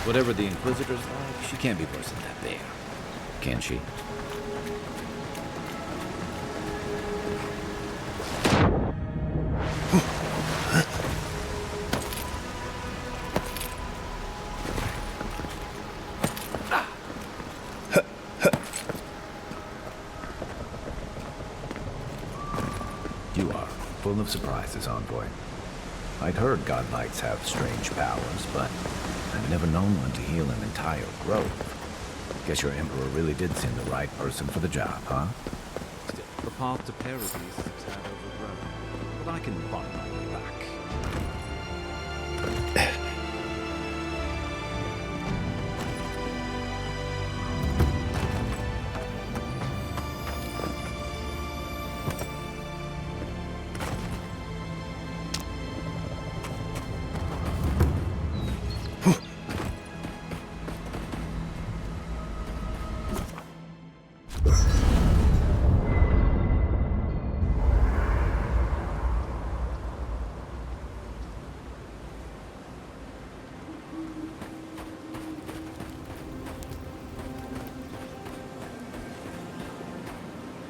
Whatever the Inquisitor's like, she can't be worse than that bear. Can she? You are full of surprises, Envoy. I'd heard godlights have strange powers, but I've never known one to heal an entire grove. Guess your Emperor really did send the right person for the job, huh? The path to Paradise is a tad overgrown, but I can find my way back.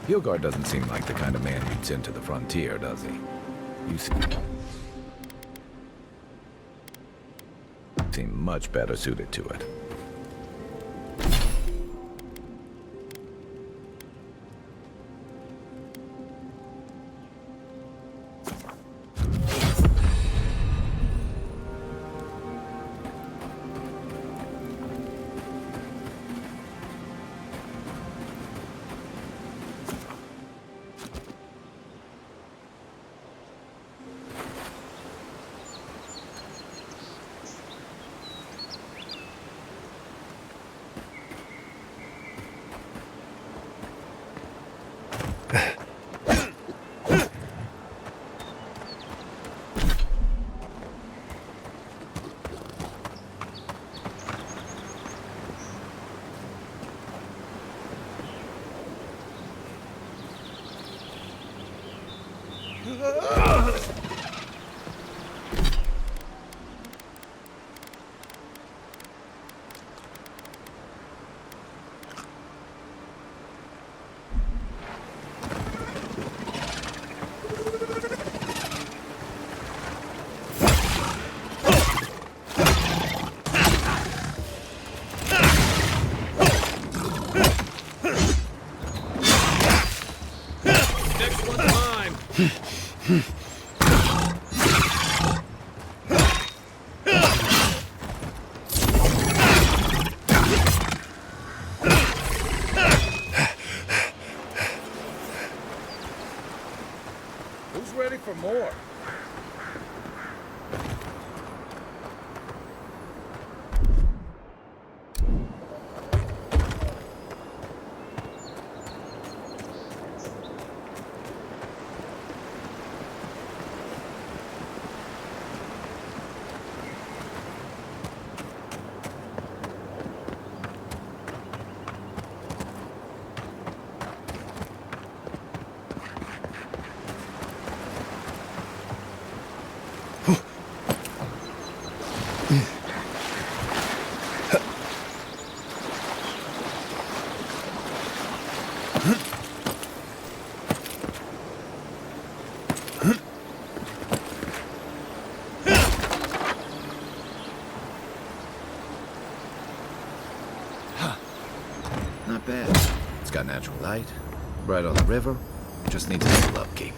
Hilgard doesn't seem like the kind of man you'd send to the frontier, does he? You seem much better suited to it. Who's ready for more? Not bad. It's got natural light, right on the river, just needs a little upkeep.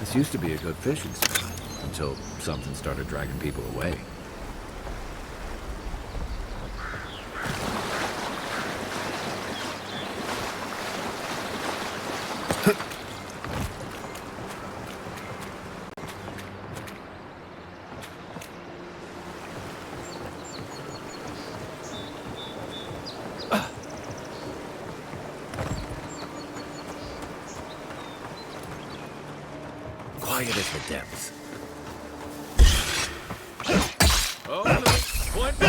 This used to be a good fishing spot until something started dragging people away. Quiet as the depths. Oh, look! Point blue!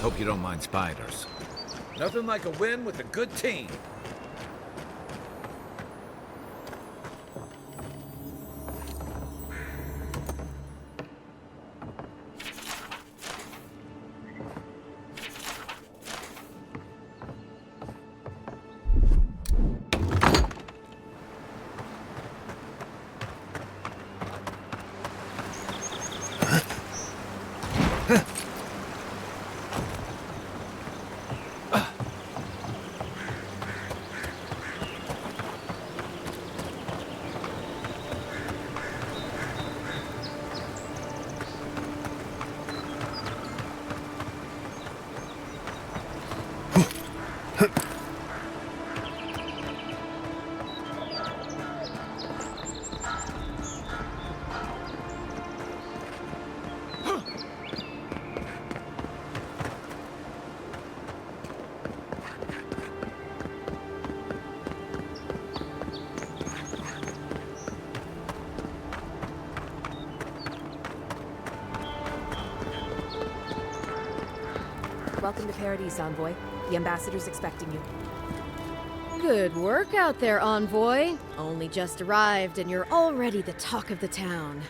Hope you don't mind spiders. Nothing like a win with a good team. Welcome to Paradise, Envoy. The ambassador's expecting you. Good work out there, Envoy. Only just arrived and you're already the talk of the town.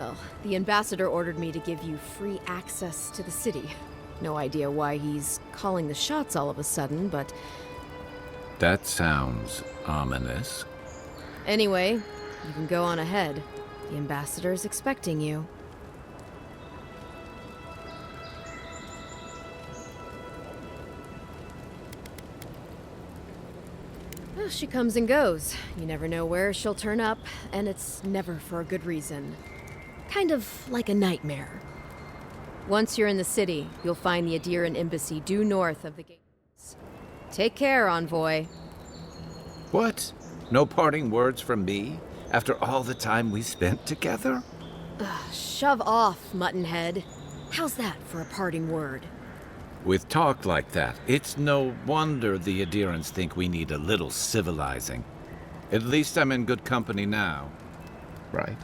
Well, the ambassador ordered me to give you free access to the city. No idea why he's calling the shots all of a sudden, but... That sounds ominous. Anyway, you can go on ahead. The ambassador's expecting you. Well, she comes and goes. You never know where she'll turn up, and it's never for a good reason. Kind of like a nightmare. Once you're in the city, you'll find the Adiran embassy due north of the gates. Take care, Envoy. What? No parting words from me after all the time we spent together? Shove off, Muttonhead. How's that for a parting word? With talk like that, it's no wonder the Adirans think we need a little civilizing. At least I'm in good company now, right?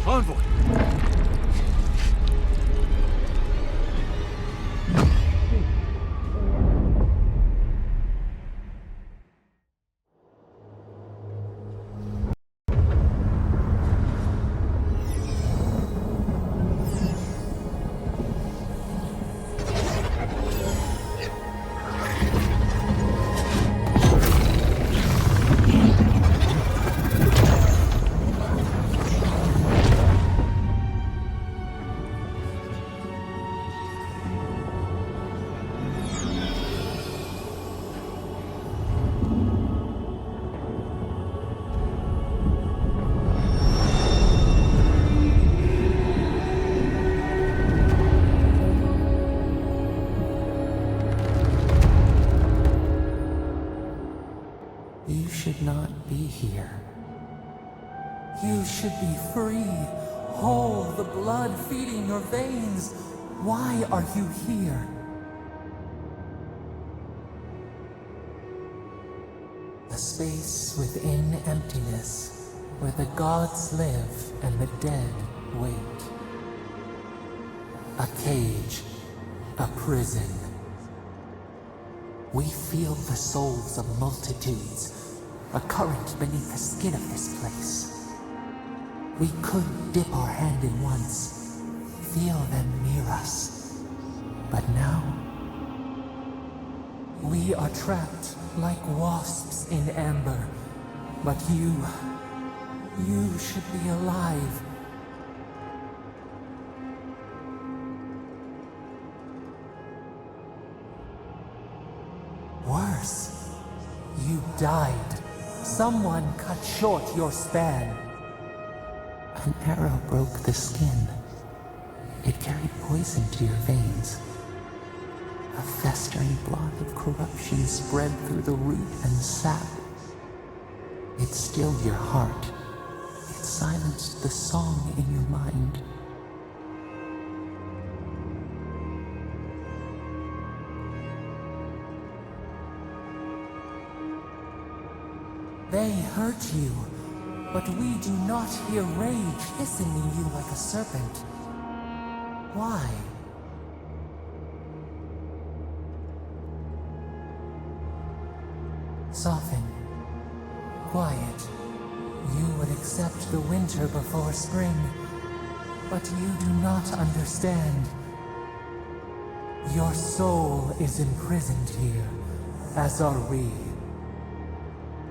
Envoy! You should not be here. You should be free, whole, the blood feeding your veins, Why are you here? A space within emptiness, where the gods live and the dead wait. A cage, a prison. We feel the souls of multitudes, a current beneath the skin of this place. We could dip our hand in once, feel them near us. But now, we are trapped like wasps in amber. But you should be alive. Worse, you died. Someone cut short your span. An arrow broke the skin. It carried poison to your veins. A festering blot of corruption spread through the root and sap. It stilled your heart. It silenced the song in your mind. They hurt you, but we do not hear rage hissing in you like a serpent. Why? Soften. Quiet. You would accept the winter before spring, but you do not understand. Your soul is imprisoned here, as are we.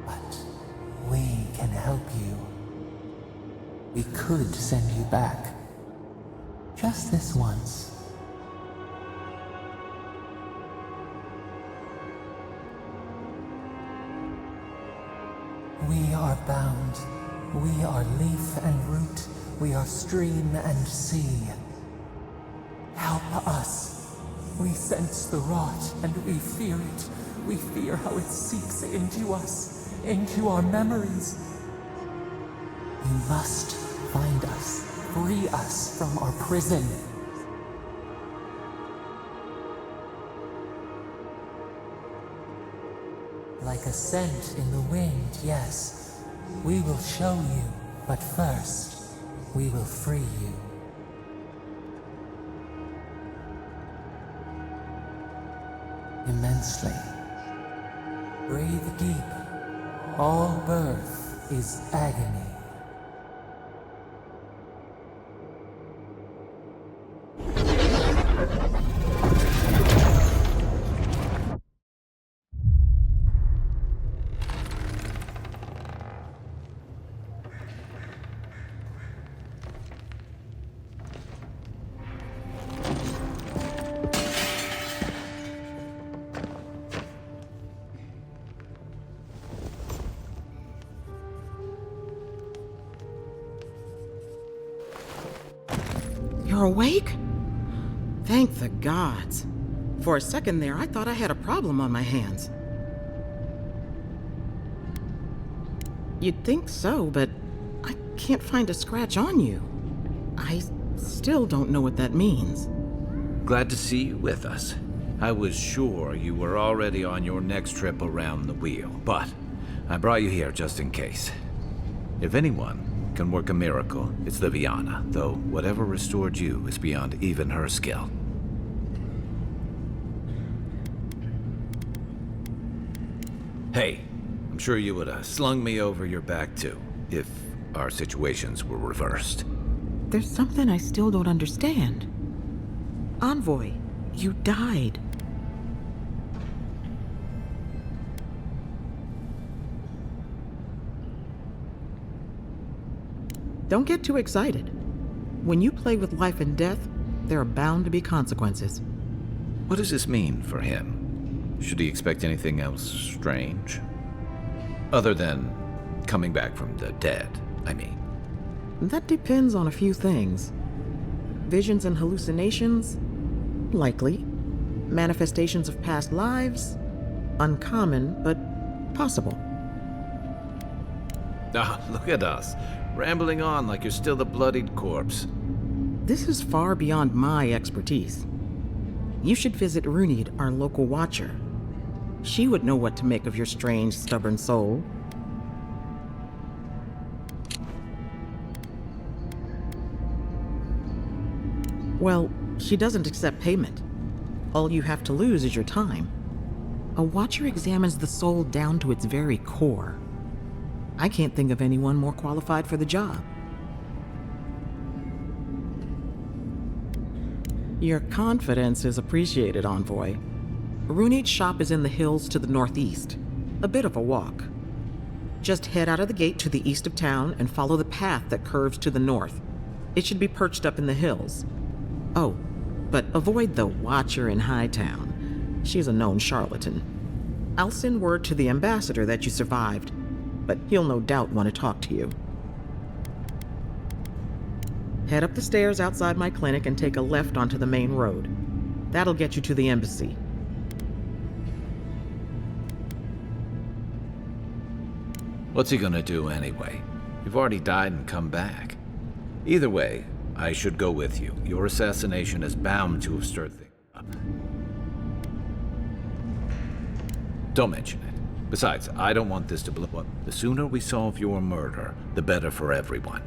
But we can help you. We could send you back. Just this once. We are bound. We are leaf and root. We are stream and sea. Help us. We sense the rot and we fear it. We fear how it seeps into us, into our memories. You must find us, free us from our prison. Like a scent in the wind, yes. We will show you, but first, we will free you. Immensely. Breathe deep. All birth is agony. You're awake? Thank the gods. For a second there, I thought I had a problem on my hands. You'd think so, but I can't find a scratch on you. I still don't know what that means. Glad to see you with us. I was sure you were already on your next trip around the wheel, but I brought you here just in case. If anyone can work a miracle, it's Liviana, though whatever restored you is beyond even her skill. Hey, I'm sure you would have slung me over your back too, if our situations were reversed. There's something I still don't understand. Envoy, you died. Don't get too excited. When you play with life and death, there are bound to be consequences. What does this mean for him? Should he expect anything else strange? Other than coming back from the dead, I mean. That depends on a few things. Visions and hallucinations? Likely. Manifestations of past lives? Uncommon, but possible. Ah, look at us, rambling on like you're still the bloodied corpse. This is far beyond my expertise. You should visit Runid, our local watcher. She would know what to make of your strange, stubborn soul. Well, she doesn't accept payment. All you have to lose is your time. A watcher examines the soul down to its very core. I can't think of anyone more qualified for the job. Your confidence is appreciated, Envoy. Runid's shop is in the hills to the northeast. A bit of a walk. Just head out of the gate to the east of town and follow the path that curves to the north. It should be perched up in the hills. Oh, but avoid the Watcher in Hightown. She's a known charlatan. I'll send word to the ambassador that you survived, but he'll no doubt want to talk to you. Head up the stairs outside my clinic and take a left onto the main road. That'll get you to the embassy. What's he gonna do anyway? You've already died and come back. Either way, I should go with you. Your assassination is bound to have stirred things up. Don't mention it. Besides, I don't want this to blow up. The sooner we solve your murder, the better for everyone.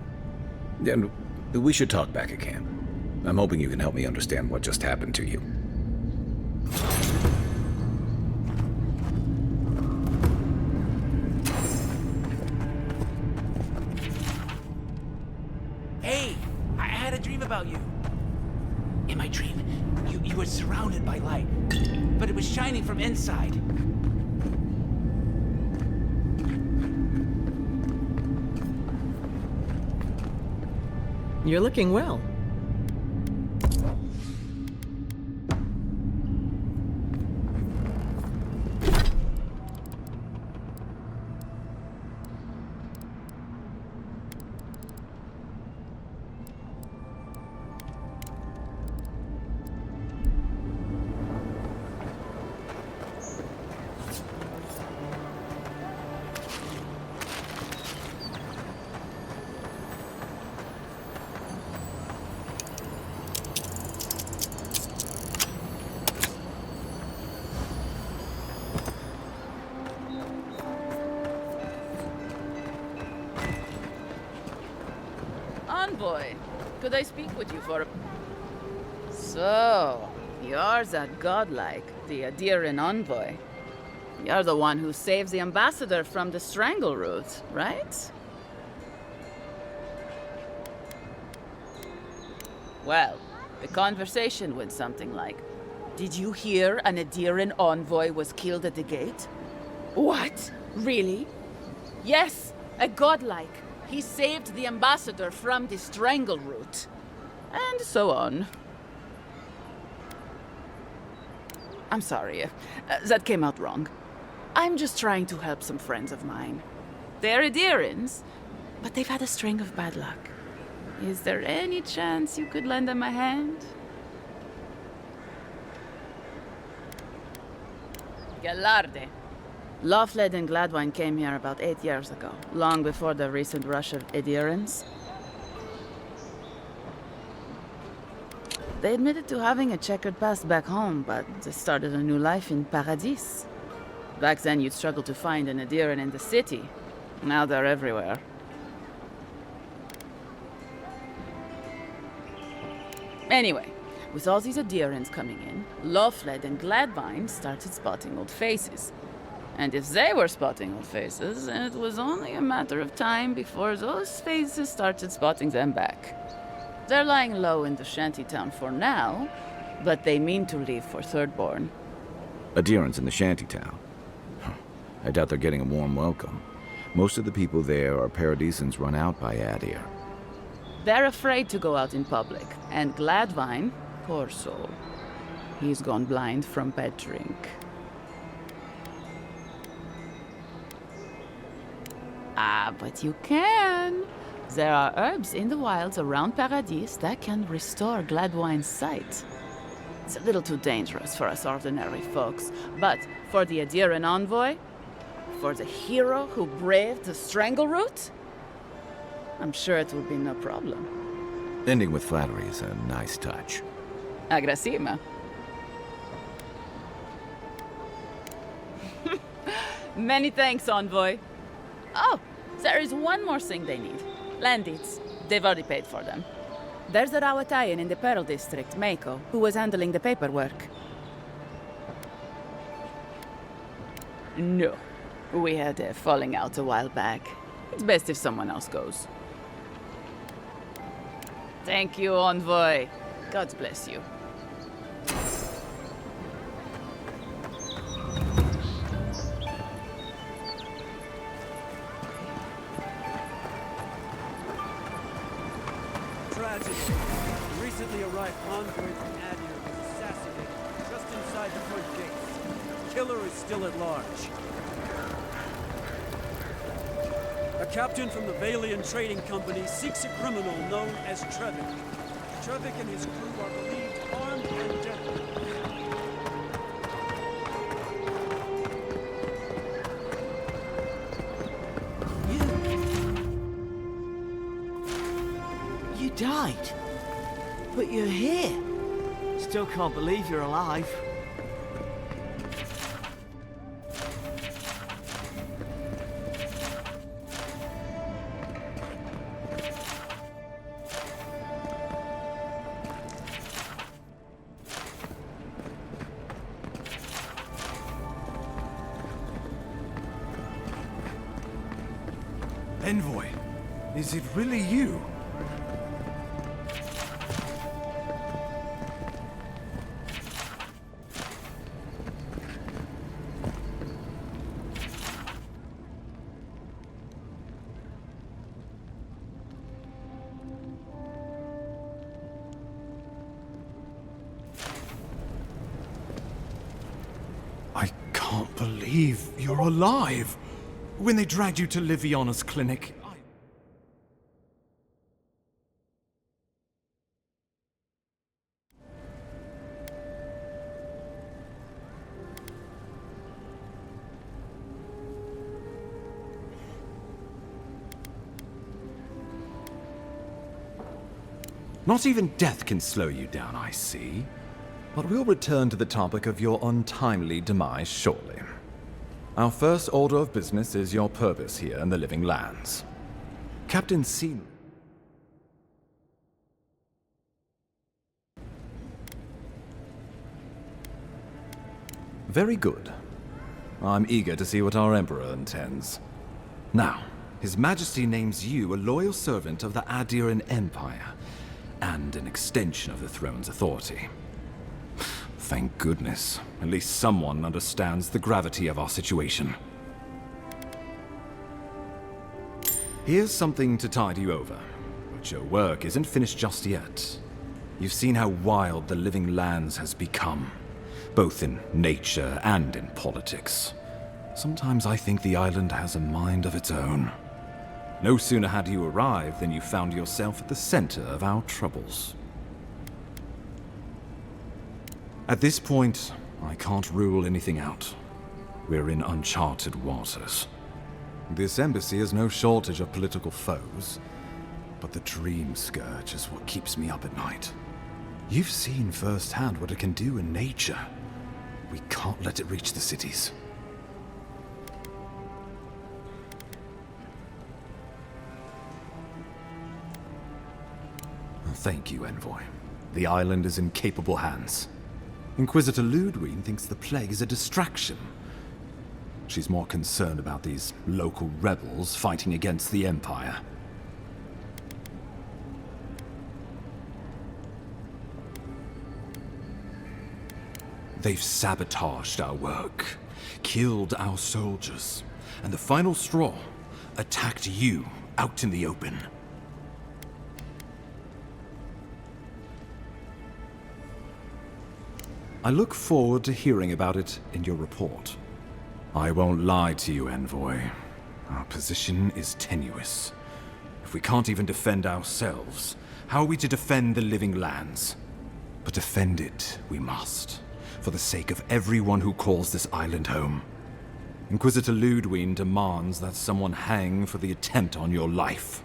And we should talk back at camp. I'm hoping you can help me understand what just happened to you. Hey, I had a dream about you. In my dream, you were surrounded by light, but it was shining from inside. You're looking well. Envoy, could I speak with you for a... So, you're that godlike, the Adiran envoy. You're the one who saves the ambassador from the strangle root, right? Well, the conversation went something like, did you hear an Adiran envoy was killed at the gate? What? Really? Yes, a godlike. He saved the ambassador from the strangle root. And so on. I'm sorry, that came out wrong. I'm just trying to help some friends of mine. They're Adirans, but they've had a string of bad luck. Is there any chance you could lend them a hand? Galarde. Loughled and Gladwine came here about 8 years ago, long before the recent rush of Adirans. They admitted to having a checkered past back home, but they started a new life in Paradis. Back then, you'd struggle to find an Adiran in the city. Now they're everywhere. Anyway, with all these Adirans coming in, Loughled and Gladwine started spotting old faces. And if they were spotting old faces, it was only a matter of time before those faces started spotting them back. They're lying low in the shantytown for now, but they mean to leave for Thirdborn. Adirans in the shantytown. I doubt they're getting a warm welcome. Most of the people there are Paradisans run out by Adir. They're afraid to go out in public, and Gladwine, poor soul, he's gone blind from bad drink. Ah, but you can. There are herbs in the wilds around Paradis that can restore Gladwine's sight. It's a little too dangerous for us ordinary folks, but for the Adiran envoy, for the hero who braved the strangle root, I'm sure it will be no problem. Ending with flattery is a nice touch. Agrasima. Many thanks, Envoy. Oh, there is one more thing they need. Land deeds. They've already paid for them. There's a Rawatayan in the Pearl District, Mako, who was handling the paperwork. No. We had a falling out a while back. It's best if someone else goes. Thank you, Envoy. God bless you. Tragedy. Recently arrived envoy from Adir was assassinated just inside the front gates. Killer is still at large. A captain from the Valian Trading Company seeks a criminal known as Trevik. Trevik and his crew are believed armed and deadly. You died. But you're here. Still can't believe you're alive. Envoy, is it really you? I can't believe you're alive. When they dragged you to Liviana's clinic, Not even death can slow you down, I see. But we'll return to the topic of your untimely demise shortly. Our first order of business is your purpose here in the Living Lands. Captain Sean. Very good. I'm eager to see what our Emperor intends. Now, His Majesty names you a loyal servant of the Adiran Empire, and an extension of the throne's authority. Thank goodness. At least someone understands the gravity of our situation. Here's something to tide you over. But your work isn't finished just yet. You've seen how wild the Living Lands has become, both in nature and in politics. Sometimes I think the island has a mind of its own. No sooner had you arrived than you found yourself at the center of our troubles. At this point, I can't rule anything out. We're in uncharted waters. This embassy has no shortage of political foes, but the Dream Scourge is what keeps me up at night. You've seen firsthand what it can do in nature. We can't let it reach the cities. Thank you, Envoy. The island is in capable hands. Inquisitor Ludwig thinks the plague is a distraction. She's more concerned about these local rebels fighting against the Empire. They've sabotaged our work, killed our soldiers, and the final straw, attacked you out in the open. I look forward to hearing about it in your report. I won't lie to you, Envoy. Our position is tenuous. If we can't even defend ourselves, how are we to defend the Living Lands? But defend it we must, for the sake of everyone who calls this island home. Inquisitor Ludwig demands that someone hang for the attempt on your life.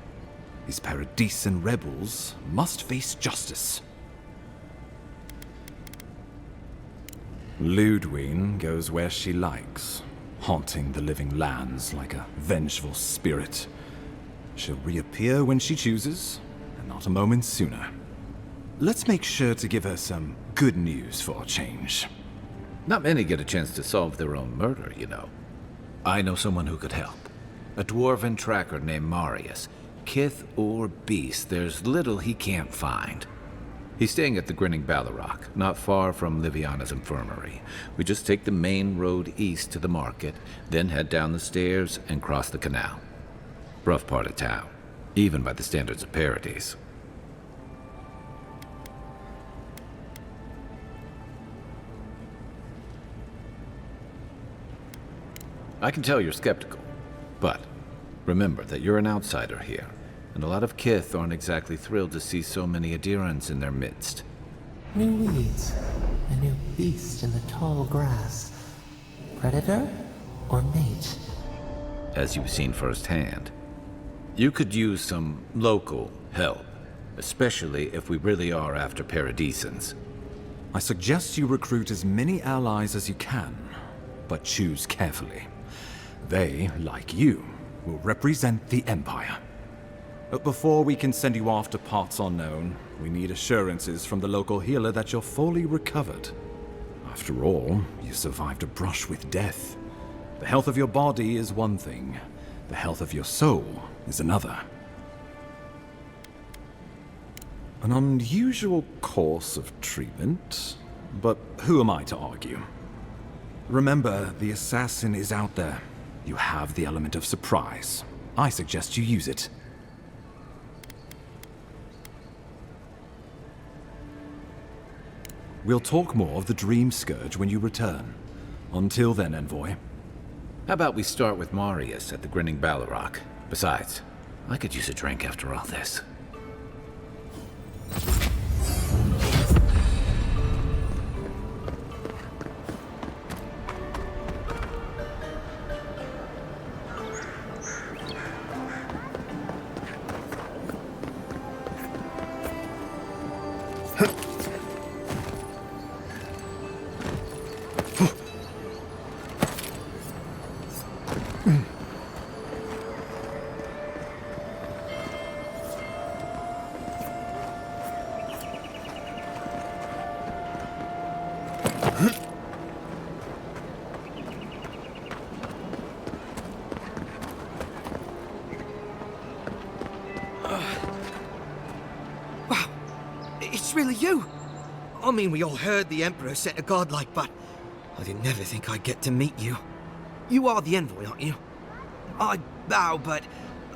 These Paradisian rebels must face justice. Ludwine goes where she likes, haunting the living lands like a vengeful spirit. She'll reappear when she chooses, and not a moment sooner. Let's make sure to give her some good news for a change. Not many get a chance to solve their own murder, you know. I know someone who could help. A dwarven tracker named Marius. Kith or beast, there's little he can't find. He's staying at the Grinning Ballarrock, not far from Liviana's infirmary. We just take the main road east to the market, then head down the stairs and cross the canal. Rough part of town, even by the standards of Paradise. I can tell you're skeptical, but remember that you're an outsider here, and a lot of Kith aren't exactly thrilled to see so many adherents in their midst. New weeds, a new beast in the tall grass. Predator or mate? As you've seen firsthand. You could use some local help, especially if we really are after Paradisans. I suggest you recruit as many allies as you can, but choose carefully. They, like you, will represent the Empire. But before we can send you off to parts unknown, we need assurances from the local healer that you're fully recovered. After all, you survived a brush with death. The health of your body is one thing. The health of your soul is another. An unusual course of treatment, but who am I to argue? Remember, the assassin is out there. You have the element of surprise. I suggest you use it. We'll talk more of the Dream Scourge when you return. Until then, Envoy. How about we start with Marius at the Grinning Ballarrock? Besides, I could use a drink after all this. It's really you! I mean, we all heard the Emperor sent a godlike, but I didn't never think I'd get to meet you. You are the Envoy, aren't you? I bow, but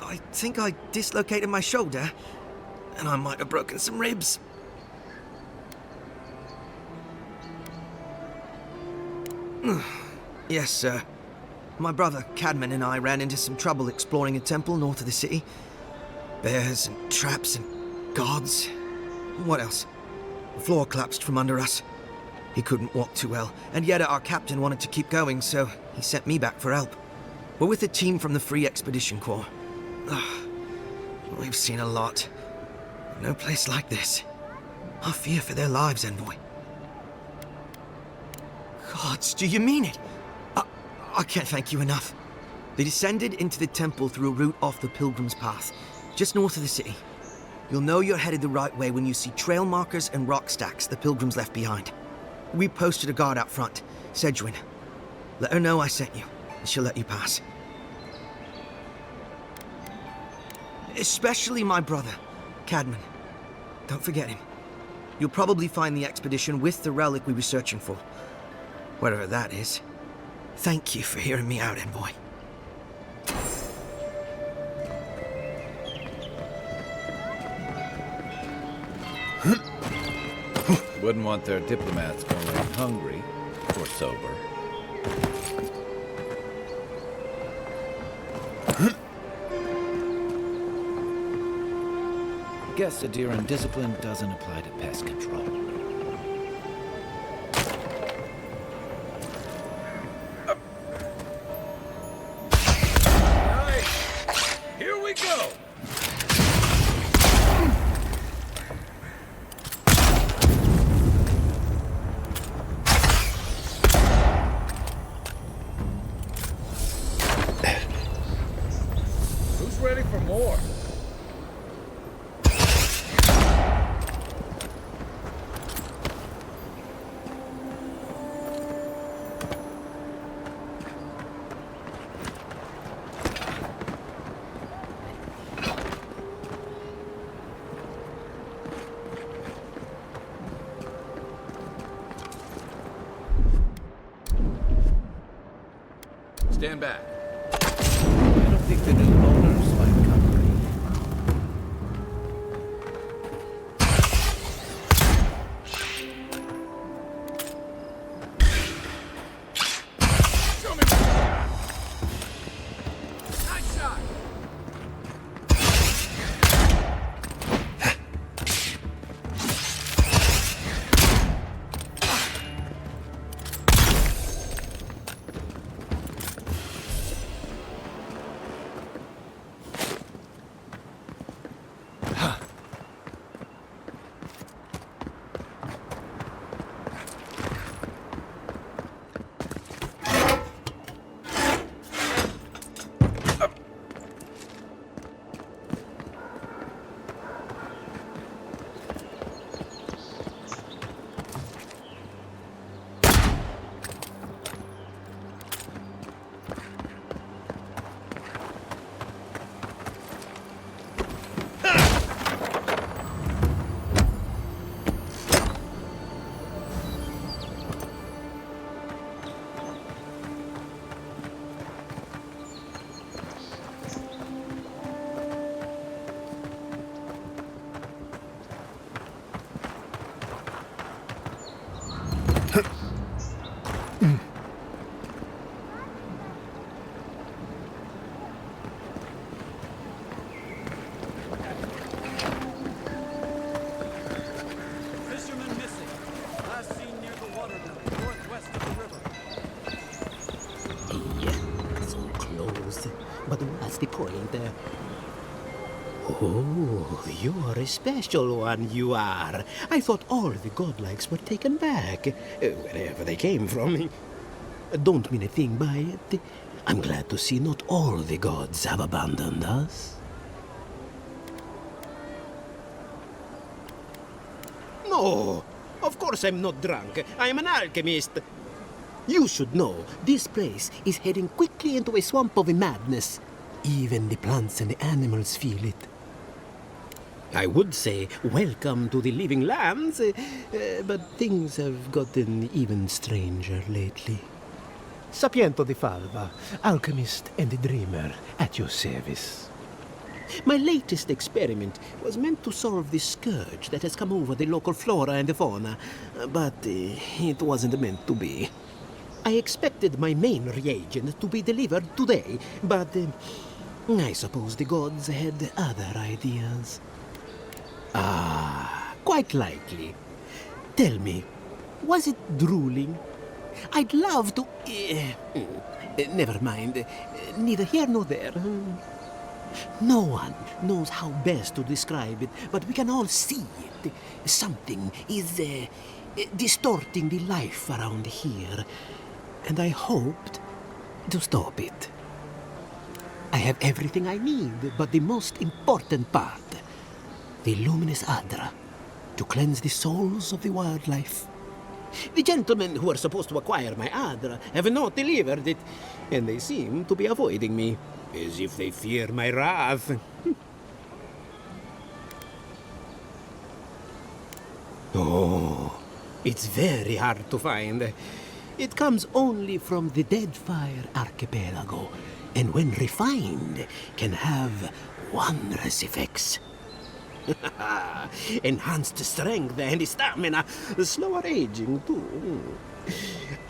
I think I dislocated my shoulder, and I might have broken some ribs. Yes, sir. My brother, Cadman, and I ran into some trouble exploring a temple north of the city. Bears and traps and guards. What else? The floor collapsed from under us. He couldn't walk too well, and yet our captain wanted to keep going, so he sent me back for help. We're with a team from the Free Expedition Corps. We've seen a lot. No place like this. I fear for their lives, Envoy. Gods, do you mean it? I can't thank you enough. They descended into the temple through a route off the Pilgrim's Path, just north of the city. You'll know you're headed the right way when you see trail markers and rock stacks the Pilgrims left behind. We posted a guard out front, Sedgwin. Let her know I sent you, and she'll let you pass. Especially my brother, Cadman. Don't forget him. You'll probably find the expedition with the relic we were searching for. Whatever that is. Thank you for hearing me out, Envoy. Wouldn't want their diplomats going hungry or sober. Guess adherent discipline doesn't apply to pest control. Here we go! Stand back. I don't think the new owners like company. Show me. Nice shot. Fisherman missing. Last seen near the watermill, northwest of the river. Yeah, so close. But what's the point? Oh, you're a special one, you are. I thought all the godlikes were taken back, wherever they came from. Don't mean a thing by it. I'm glad to see not all the gods have abandoned us. No, of course I'm not drunk. I'm an alchemist. You should know, this place is heading quickly into a swamp of madness. Even the plants and the animals feel it. I would say, welcome to the living lands, but things have gotten even stranger lately. Sapiento di Falva, alchemist and a dreamer, at your service. My latest experiment was meant to solve the scourge that has come over the local flora and the fauna, but it wasn't meant to be. I expected my main reagent to be delivered today, but I suppose the gods had other ideas. Ah, quite likely. Tell me, was it drooling? I'd love to... never mind. Neither here nor there. No one knows how best to describe it, but we can all see it. Something is distorting the life around here, and I hoped to stop it. I have everything I need, but the most important part, the luminous Adra, to cleanse the souls of the wildlife. The gentlemen who are supposed to acquire my Adra have not delivered it, and they seem to be avoiding me, as if they fear my wrath. Oh, it's very hard to find. It comes only from the Deadfire Archipelago, and when refined, can have wondrous effects. Enhanced strength and stamina, slower aging too.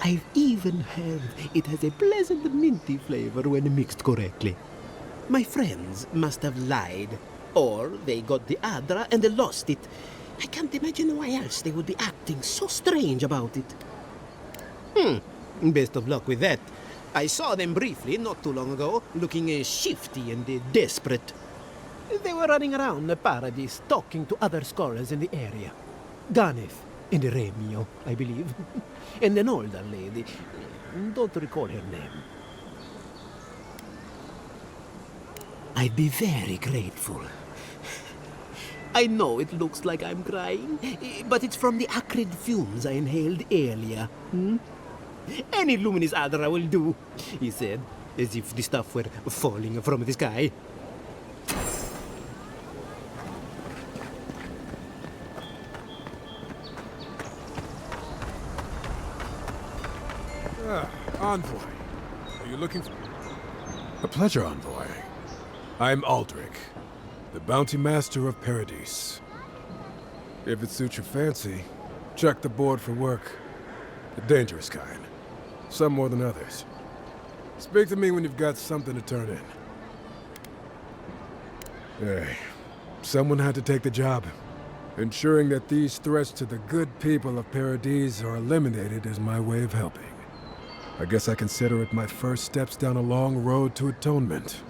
I've even heard it has a pleasant minty flavor when mixed correctly. My friends must have lied, or they got the Adra and they lost it. I can't imagine why else they would be acting so strange about it. Best of luck with that. I saw them briefly not too long ago, looking shifty and desperate. They were running around the paradise, talking to other scholars in the area. Ganef and Remio, I believe. And an older lady. Don't recall her name. I'd be very grateful. I know it looks like I'm crying, but it's from the acrid fumes I inhaled earlier. Any luminous Adra will do, he said, as if the stuff were falling from the sky. Envoy, you looking for... A pleasure, Envoy. I'm Aldrich, the bounty master of Paradise. If it suits your fancy, check the board for work. The dangerous kind. Some more than others. Speak to me when you've got something to turn in. Hey, someone had to take the job. Ensuring that these threats to the good people of Paradise are eliminated is my way of helping. I guess I consider it my first steps down a long road to atonement.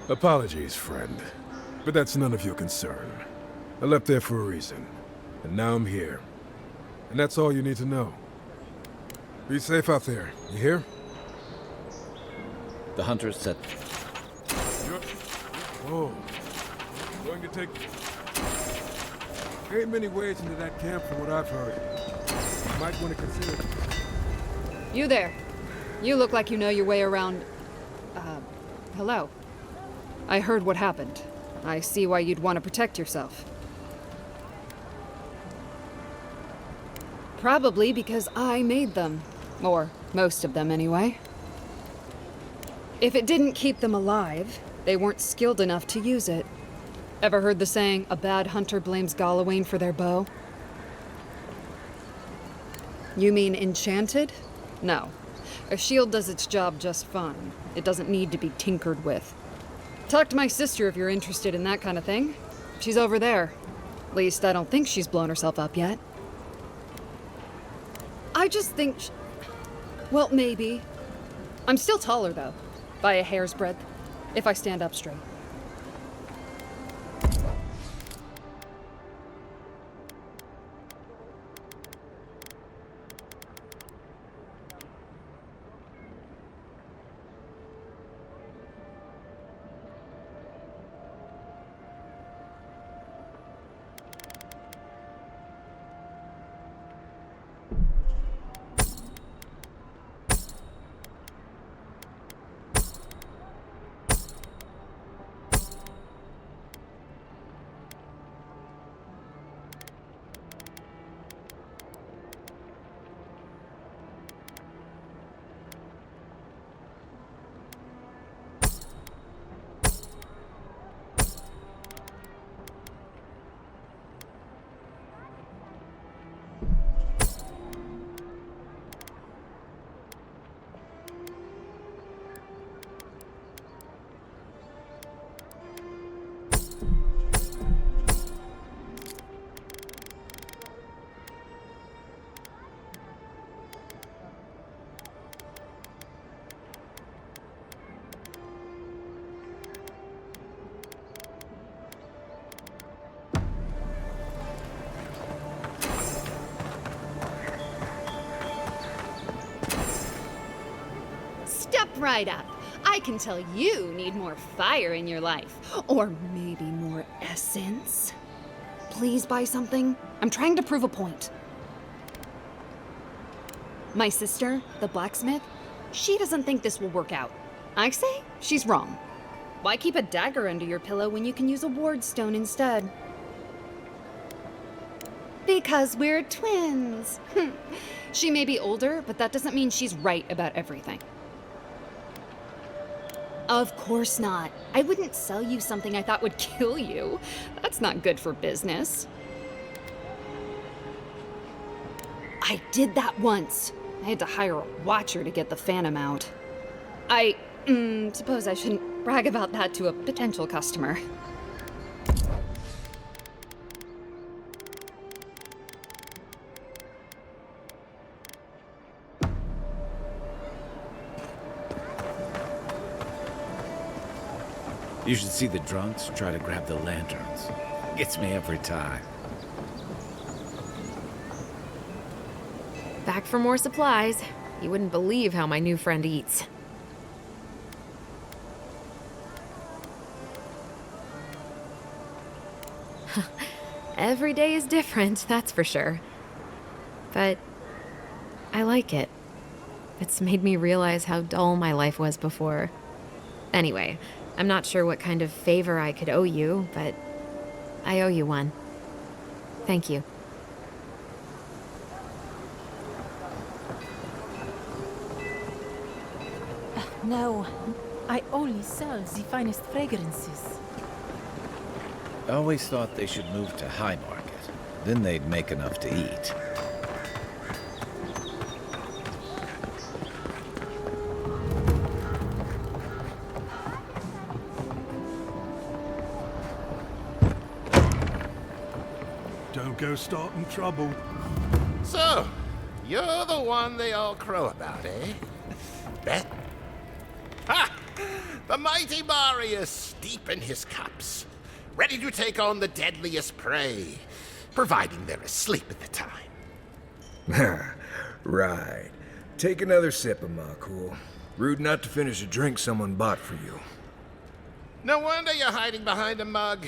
Apologies, friend, but that's none of your concern. I left there for a reason, and now I'm here. And that's all you need to know. Be safe out there, you hear? The hunters said... Whoa. Going to take... Ain't many ways into that camp from what I've heard. You might want to consider... You there. You look like you know your way around... hello. I heard what happened. I see why you'd want to protect yourself. Probably because I made them. Or most of them, anyway. If it didn't keep them alive, they weren't skilled enough to use it. Ever heard the saying, a bad hunter blames Galawain for their bow? You mean enchanted? No. A shield does its job just fine. It doesn't need to be tinkered with. Talk to my sister if you're interested in that kind of thing. She's over there. At least I don't think she's blown herself up yet. I just think... Well, maybe. I'm still taller, though. By a hair's breadth. If I stand up straight. Step right up. I can tell you need more fire in your life. Or maybe more essence. Please buy something. I'm trying to prove a point. My sister, the blacksmith, she doesn't think this will work out. I say she's wrong. Why keep a dagger under your pillow when you can use a ward stone instead? Because we're twins. She may be older, but that doesn't mean she's right about everything. Of course not. I wouldn't sell you something I thought would kill you. That's not good for business. I did that once. I had to hire a watcher to get the phantom out. I suppose I shouldn't brag about that to a potential customer. You should see the drunks try to grab the lanterns. Gets me every time. Back for more supplies. You wouldn't believe how my new friend eats. Every day is different, that's for sure. But I like it. It's made me realize how dull my life was before. Anyway, I'm not sure what kind of favor I could owe you, but I owe you one. Thank you. No, I only sell the finest fragrances. I always thought they should move to High Market. Then they'd make enough to eat. Don't go starting trouble. So, you're the one they all crow about, eh? Bet. Ha! The mighty Marius, deep in his cups, ready to take on the deadliest prey, providing they're asleep at the time. Right. Take another sip of my cool. Rude not to finish a drink someone bought for you. No wonder you're hiding behind a mug.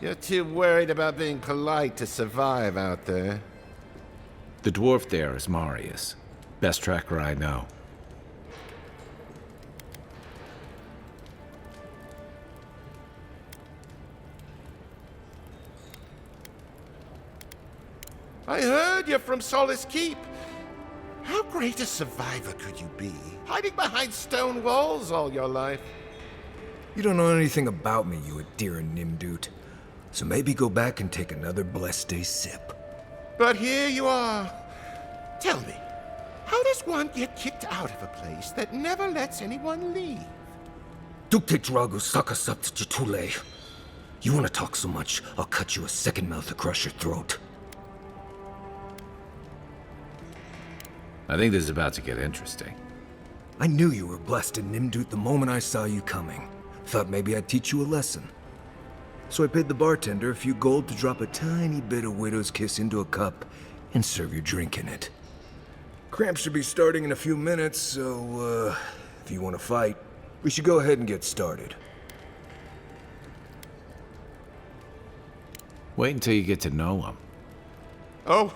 You're too worried about being polite to survive out there. The dwarf there is Marius. Best tracker I know. I heard you're from Solace Keep. How great a survivor could you be, hiding behind stone walls all your life? You don't know anything about me, you Adira Nimdut. So maybe go back and take another blessed day sip. But here you are. Tell me, how does one get kicked out of a place that never lets anyone leave? Dukte Drago Sakasapt Jitule. You want to talk so much, I'll cut you a second mouth across your throat. I think this is about to get interesting. I knew you were blessed in Nimdut the moment I saw you coming. Thought maybe I'd teach you a lesson. So I paid the bartender a few gold to drop a tiny bit of Widow's Kiss into a cup and serve your drink in it. Cramps should be starting in a few minutes, so, if you want to fight, we should go ahead and get started. Wait until you get to know him. Oh,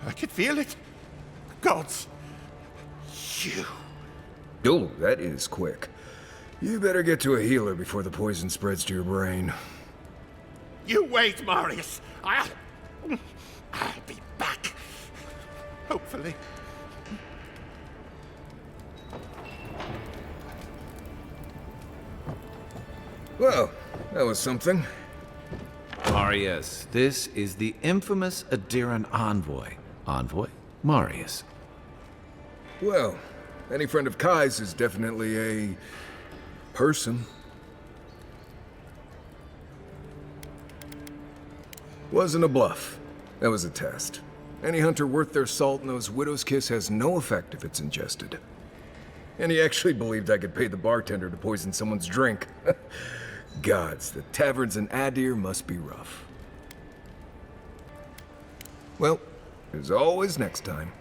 I can feel it. Gods, you. Oh, that is quick. You better get to a healer before the poison spreads to your brain. You wait, Marius. I'll be back. Hopefully. Well, that was something. Marius, this is the infamous Adiran envoy. Envoy? Marius. Well, any friend of Kai's is definitely a person. Wasn't a bluff. That was a test. Any hunter worth their salt knows Widow's Kiss has no effect if it's ingested. And he actually believed I could pay the bartender to poison someone's drink. Gods, the taverns in Adir must be rough. Well, there's always next time.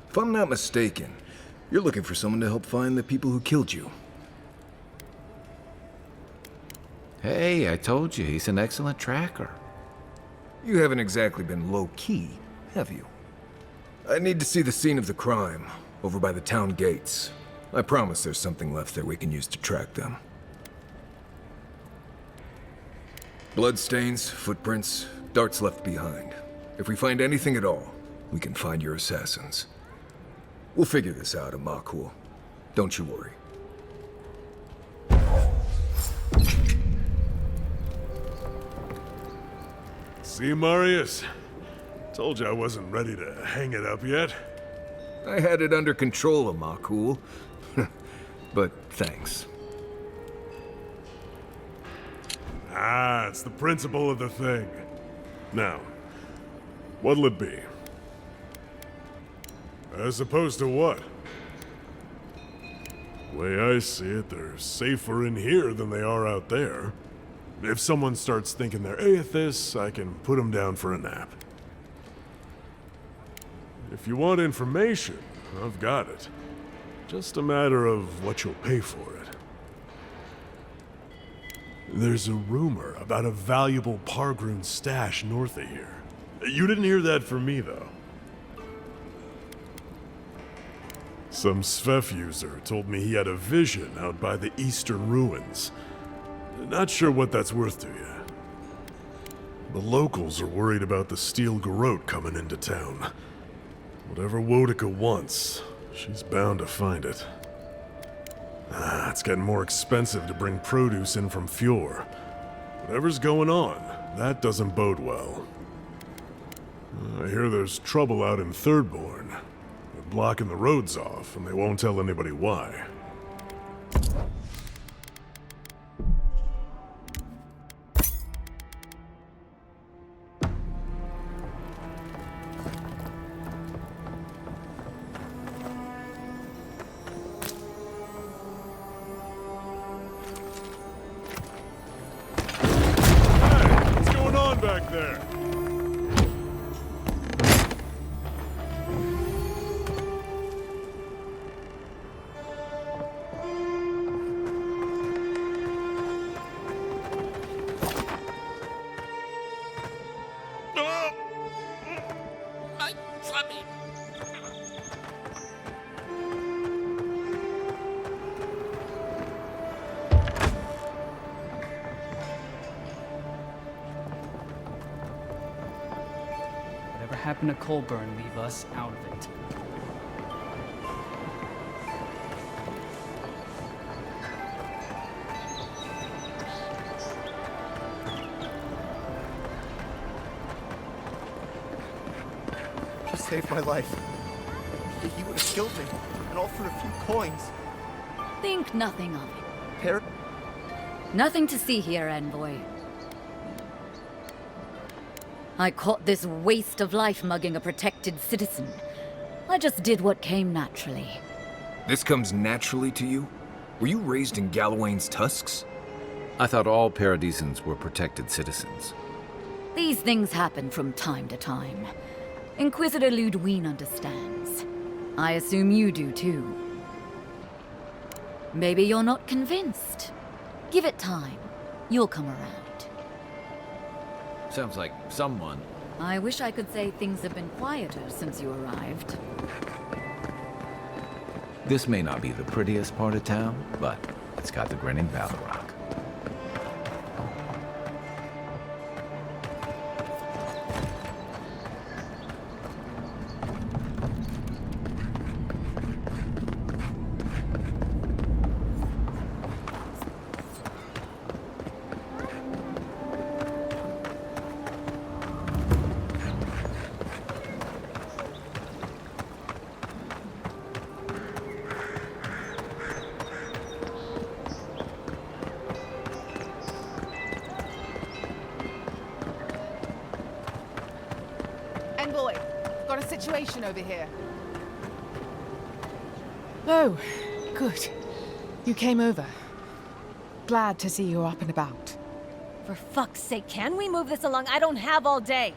If I'm not mistaken, you're looking for someone to help find the people who killed you. Hey, I told you, he's an excellent tracker. You haven't exactly been low-key, have you? I need to see the scene of the crime, over by the town gates. I promise there's something left there we can use to track them. Bloodstains, footprints, darts left behind. If we find anything at all, we can find your assassins. We'll figure this out, Amakul. Don't you worry. See, Marius? Told you I wasn't ready to hang it up yet. I had it under control, Amakul. But thanks. Ah, it's the principle of the thing. Now, what'll it be? As opposed to what? The way I see it, they're safer in here than they are out there. If someone starts thinking they're atheists, I can put them down for a nap. If you want information, I've got it. Just a matter of what you'll pay for it. There's a rumor about a valuable Pargrun stash north of here. You didn't hear that from me, though. Some Svef user told me he had a vision out by the eastern ruins. Not sure what that's worth to you. The locals are worried about the Steel Garrote coming into town. Whatever Wodica wants, she's bound to find it. It's getting more expensive to bring produce in from Fjord. Whatever's going on, that doesn't bode well. I hear there's trouble out in Thirdborn. They're blocking the roads off, and they won't tell anybody why. Back there. My tummy. Whatever happened to Colburn, leave us out of it. You saved my life. He would have killed me, and all for a few coins. Think nothing of it. Par- Nothing to see here, envoy. I caught this waste of life mugging a protected citizen. I just did what came naturally. This comes naturally to you? Were you raised in Gallowayne's tusks? I thought all Paradisans were protected citizens. These things happen from time to time. Inquisitor Ludwine understands. I assume you do too. Maybe you're not convinced. Give it time. You'll come around. Sounds like someone. I wish I could say things have been quieter since you arrived. This may not be the prettiest part of town, but it's got the grinning Battle Rock. Envoy, got a situation over here. Oh, good. You came over. Glad to see you're up and about. For fuck's sake, can we move this along? I don't have all day.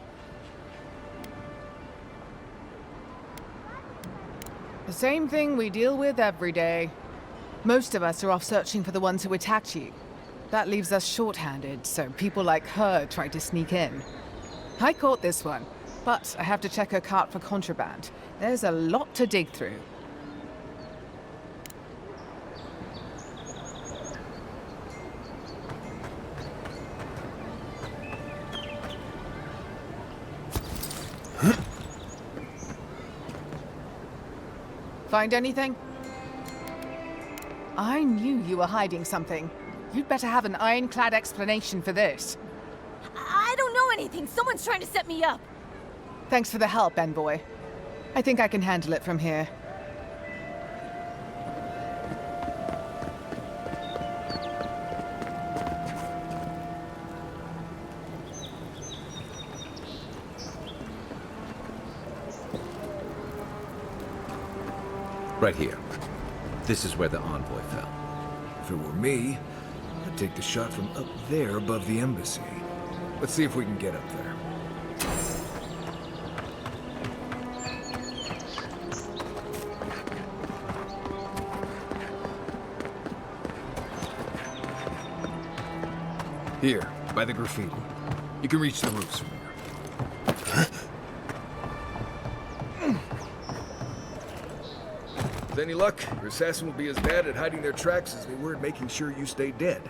The same thing we deal with every day. Most of us are off searching for the ones who attacked you. That leaves us short-handed, so people like her try to sneak in. I caught this one, but I have to check her cart for contraband. There's a lot to dig through. Find anything? I knew you were hiding something. You'd better have an ironclad explanation for this. I don't know anything. Someone's trying to set me up. Thanks for the help, Envoy. I think I can handle it from here. Right here. This is where the envoy fell. If it were me, I'd take the shot from up there above the embassy. Let's see if we can get up there. Here, by the graffiti. You can reach the roofs from here. With any luck, your assassin will be as bad at hiding their tracks as they were at making sure you stay dead.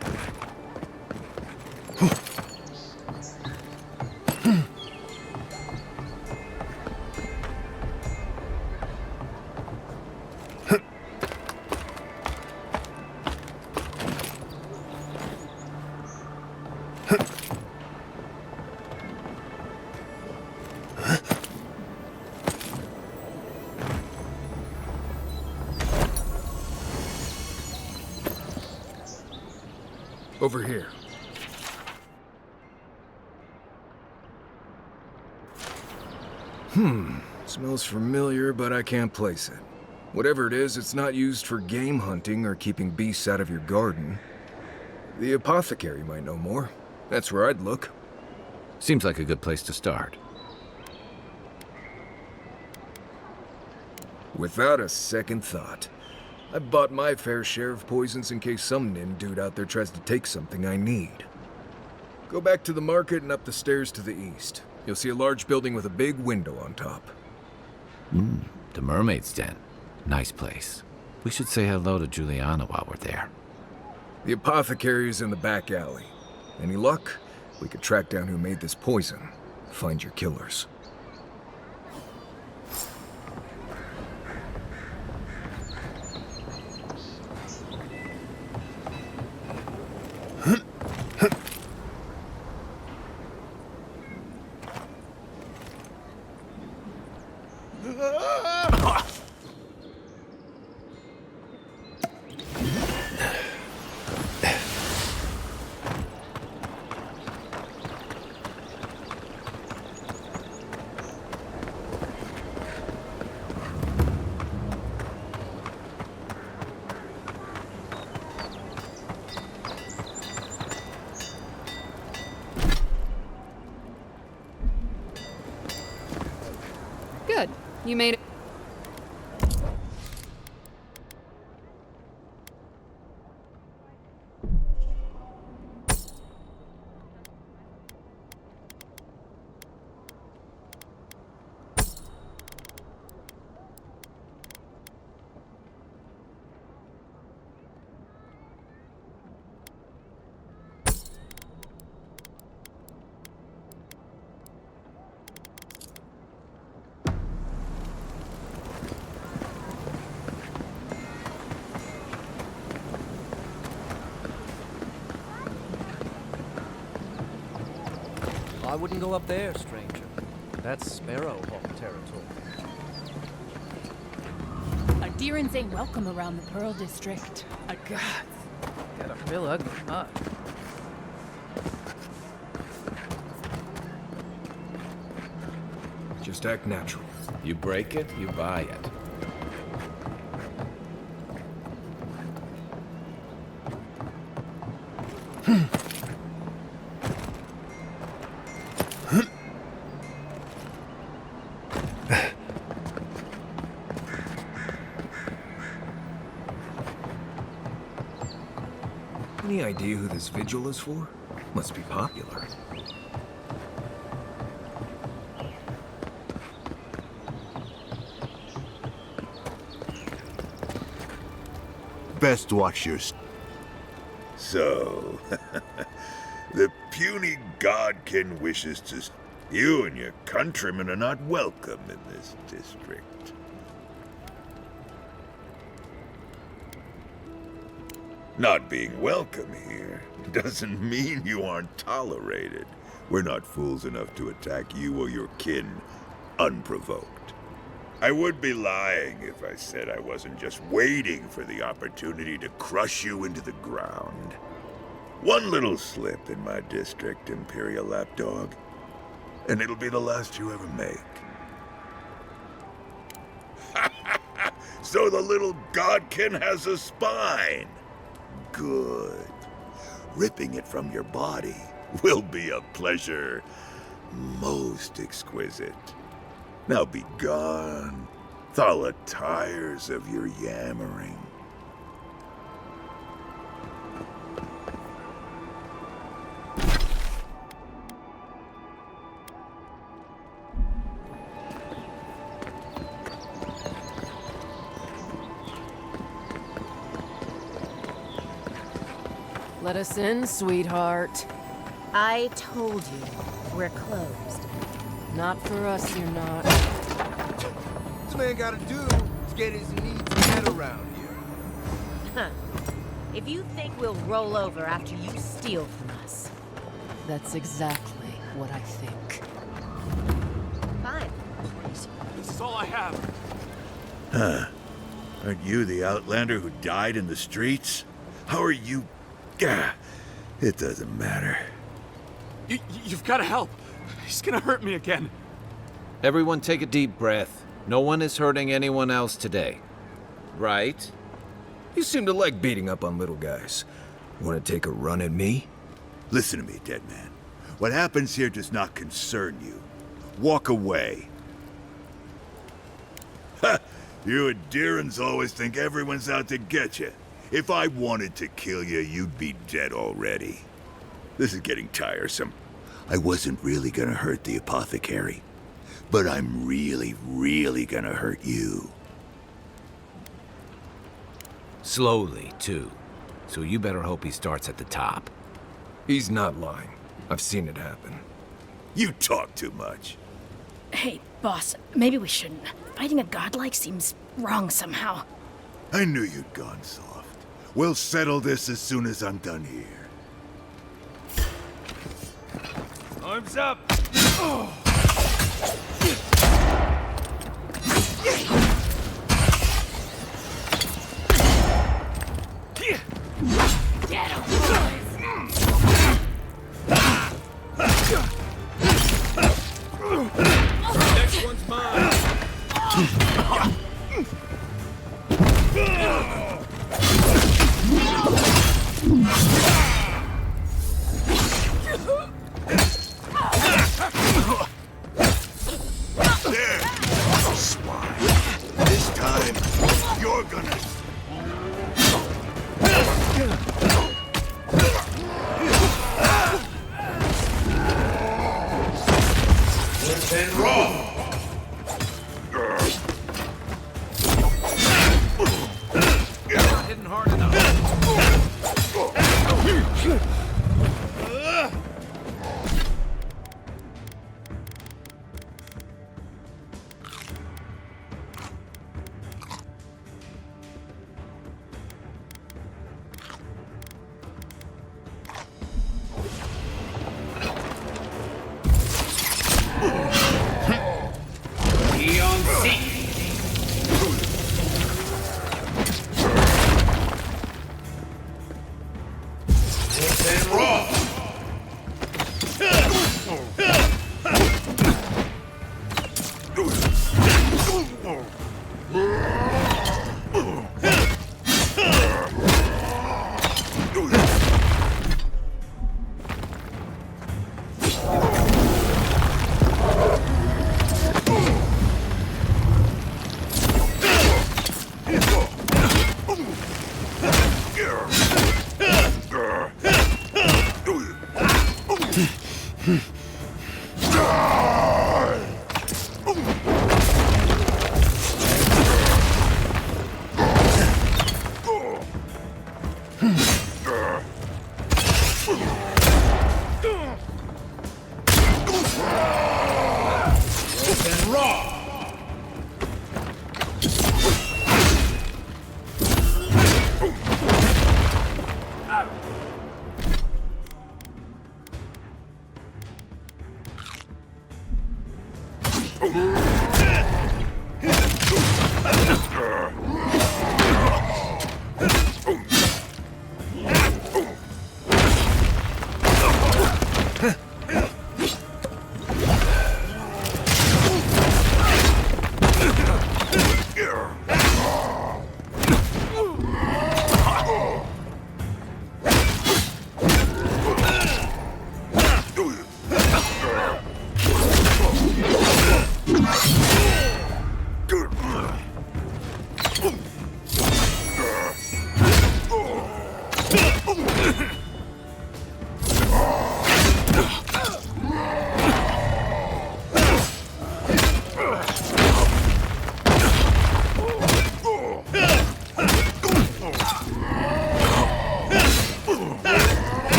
Over here. Smells familiar, but I can't place it. Whatever it is, it's not used for game hunting or keeping beasts out of your garden. The apothecary might know more. That's where I'd look. Seems like a good place to start. Without a second thought. I've bought my fair share of poisons in case some nin dude out there tries to take something I need. Go back to the market and up the stairs to the east. You'll see a large building with a big window on top. The Mermaid's Den. Nice place. We should say hello to Juliana while we're there. The apothecary is in the back alley. Any luck? We could track down who made this poison. Find your killers. Good. You made it. I wouldn't go up there, stranger. That's Sparrowhawk territory. Adherents ain't welcome around the Pearl District. God, got a real ugly mug. Just act natural. You break it, you buy it. Any idea who this vigil is for? Must be popular. Best watch your... So, the puny godkin wishes to... You and your countrymen are not welcome in this district. Not being welcome here doesn't mean you aren't tolerated. We're not fools enough to attack you or your kin unprovoked. I would be lying if I said I wasn't just waiting for the opportunity to crush you into the ground. One little slip in my district, Imperial Lapdog, and it'll be the last you ever make. So the little godkin has a spine. Good. Ripping it from your body will be a pleasure most exquisite. Now be gone. Thaw the tires of your yammering. Let us in, sweetheart. I told you, we're closed. Not for us, you're not. This man gotta do is get his needs met around here. Huh. If you think we'll roll over after you steal from us. That's exactly what I think. Fine. This is all I have. Huh. Aren't you the outlander who died in the streets? How are you... It doesn't matter. You've got to help. He's gonna hurt me again. Everyone take a deep breath. No one is hurting anyone else today. Right? You seem to like beating up on little guys. Want to take a run at me? Listen to me, dead man. What happens here does not concern you. Walk away. Ha! You and Deerans always think everyone's out to get you. If I wanted to kill you, you'd be dead already. This is getting tiresome. I wasn't really gonna hurt the apothecary, but I'm really, really gonna hurt you. Slowly, too. So you better hope he starts at the top. He's not lying. I've seen it happen. You talk too much. Hey, boss, maybe we shouldn't. Fighting a godlike seems wrong somehow. I knew you'd gone soft. We'll settle this as soon as I'm done here. Arms up! Next one's mine! There! Swine. This time, you're gonna... And raw! Not hitting hard enough.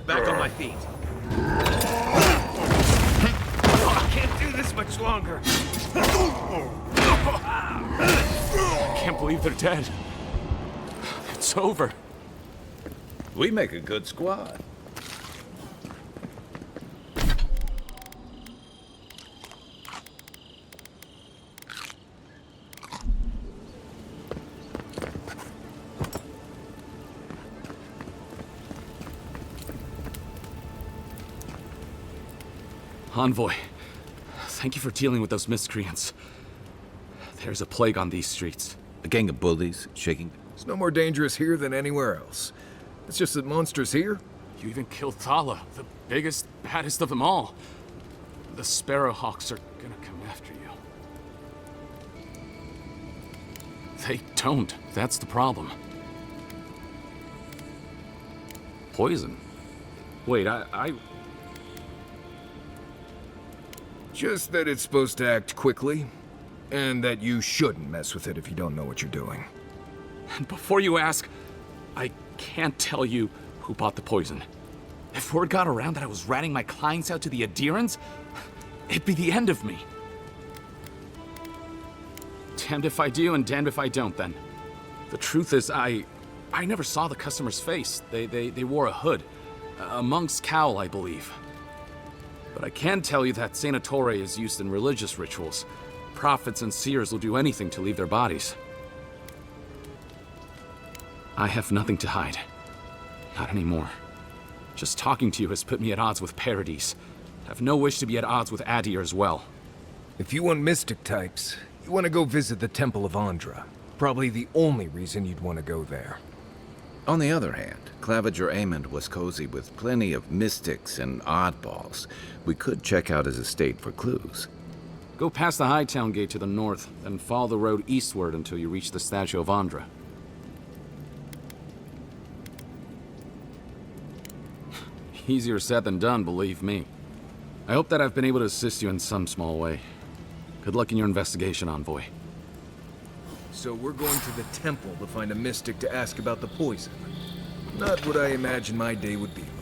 Back on my feet. I can't do this much longer. I can't believe they're dead. It's over. We make a good squad. Envoy, thank you for dealing with those miscreants. There's a plague on these streets. A gang of bullies shaking. It's no more dangerous here than anywhere else. It's just that monsters here. You even killed Thala, the biggest, baddest of them all. The Sparrowhawks are gonna come after you. They don't. That's the problem. Poison? Wait, I... Just that it's supposed to act quickly, and that you shouldn't mess with it if you don't know what you're doing. And before you ask, I can't tell you who bought the poison. If word got around that I was ratting my clients out to the Adherents, it'd be the end of me. Damned if I do and damned if I don't, then. The truth is, I never saw the customer's face. They wore a hood. A monk's cowl, I believe. But I can tell you that Sanatore is used in religious rituals. Prophets and seers will do anything to leave their bodies. I have nothing to hide. Not anymore. Just talking to you has put me at odds with Paradis. I have no wish to be at odds with Adir as well. If you want mystic types, you want to go visit the Temple of Andra. Probably the only reason you'd want to go there. On the other hand, Claviger Amond was cozy with plenty of mystics and oddballs. We could check out his estate for clues. Go past the Hightown Gate to the north, then follow the road eastward until you reach the statue of Andra. Easier said than done, believe me. I hope that I've been able to assist you in some small way. Good luck in your investigation, Envoy. So we're going to the temple to find a mystic to ask about the poison. Not what I imagine my day would be like.